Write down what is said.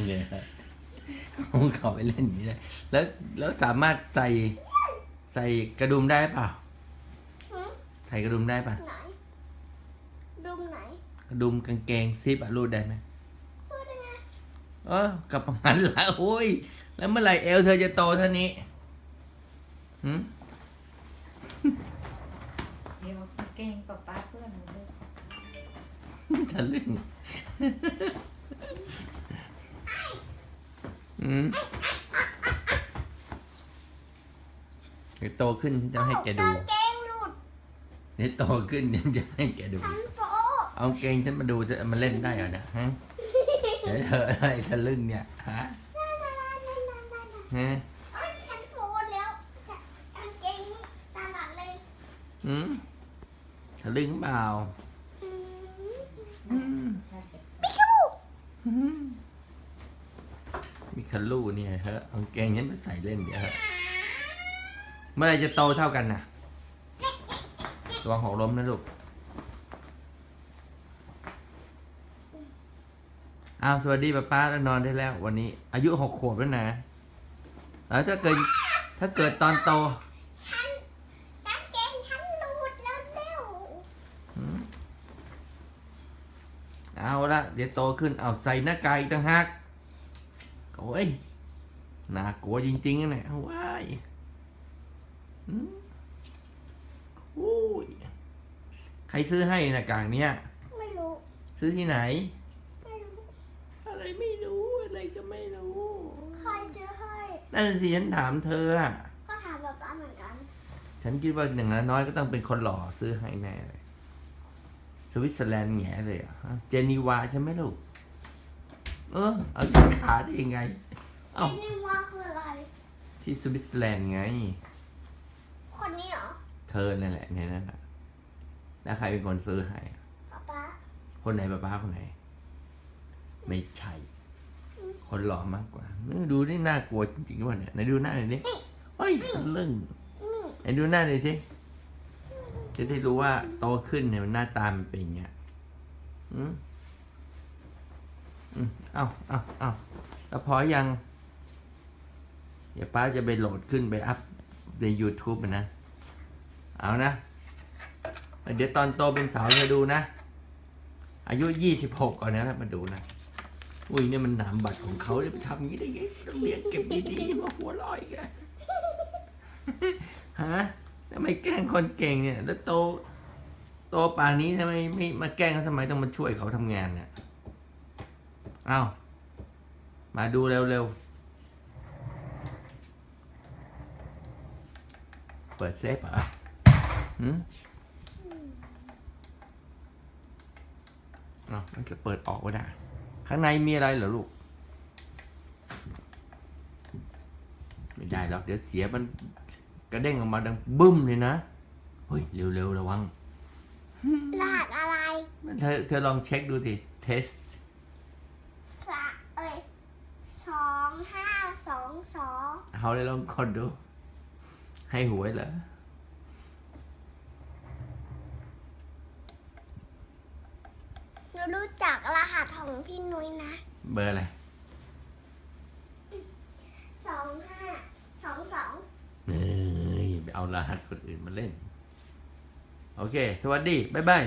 เลยเขาไปเล่นอย่างนี้เลยแล้วสามารถใส่กระดุมได้ป่ะใส่กระดุมได้ป่ะไหนดุมไหนกระดุมกางเกงซิปอะรูดได้ไหมพูดยังไงกับประมาณละโอ้ยแล้วเมื่อไหร่เอวเธอจะโตเท่านี้เดี๋ยวเก่งกับป้าเพื่อนหนูด้วยทะลึ่งเดี๋ยวโตขึ้นฉันจะให้แกดูเดี๋ยวโตขึ้นฉันจะให้แกดูเอาเกงฉันมาดูจะมาเล่นได้เหรอเนี่ยฮะเดี๋ยวเธอไอ้ทะลึ่งเนี่ยฮะฉันโพสแล้วกางเกงนี่ตลาดเลยทะลึ่งเปล่าปิกาบูมีทะลุเนี่ยเฮ้ยเอาเกงฉันไปใส่เล่นเดี๋ยวเมื่อไรจะโตเท่ากันน่ะระวังหกล้มนะลูกสวัสดีป้าแล้วนอนได้แล้ววันนี้อายุ6 ขวบแล้วนะแล้วถ้าเกิดตอนโตกางเกงฉันหลุดแล้วเร็วเอาละเดี๋ยวโตขึ้นเอาใส่หน้ากากอีกต่างหากโอ้ยน่ากลัวจริงๆนะเนี่ยว้ายโอ้ยใครซื้อให้หน้ากากเนี้ยไม่รู้ซื้อที่ไหนไม่รู้อะไรไม่รู้อะไรก็ไม่รู้ใครซื้อให้นั่นสิฉันถามเธอก็ถามแบบป้าเหมือนกันฉันคิดว่าอย่างน้อยก็ต้องเป็นคนหล่อซื้อให้แน่เลยสวิตเซอร์แลนด์แง่เลยเจนีวาใช่ไหมลูกเอาขาได้ยังไงเจนีวาคืออะไรที่สวิตเซอร์แลนด์ไงคนนี้เหรอเธอนั่นแหละในนั้นแล้วใครเป็นคนซื้อให้ป้าคนไหนป้าคนไหนไม่ใช่คนหล่อมากกว่าดูนี่น่ากลัวจริงๆว่ะเนี่ยไหนดูหน้าหน่อยดิเฮ้ยทะลึ่งไหนดูหน้าหน่อยสิจะได้รู้ว่าโตขึ้นเนี่ยมันหน้าตามันเป็นอย่างเงี้ยเอาแล้วพอยังเดี๋ยวป้าจะไปโหลดขึ้นไปอัพใน YouTube นะเอานะเดี๋ยวตอนโตเป็นสาวจะดูนะอายุ26ก่อนนะมาดูนะอุ้ยเนี่ยมันนามบัตรของเขาจะไปทำอย่างนี้ได้ไงต้องเรียนเก็บดีๆมาหัวลอยแกฮะทำไมแกล้งคนเก่งเนี่ยแล้วโตป่านนี้ทำไมไม่มาแกล้งเขาทำไมต้องมาช่วยเขาทำงานเนี่ยเอามาดูเร็วๆเปิดเซฟเหรอมันจะเปิดออกก็ได้ข้างในมีอะไรเหรอลูกไม่ได้หรอกเดี๋ยวเสียมันกระเด้งออกมาดังบึ้มเลยนะเฮ้ยเร็วๆระวังรหัสอะไรเธอลองเช็คดูสิเทส2522เอาเลยลองกดดูให้หวยเหรอหนูรู้จักรหัสของพี่นุ้ยนะเบอร์อะไร2522ไปเอารหัสคนอื่นมาเล่นโอเคสวัสดีบ๊ายบาย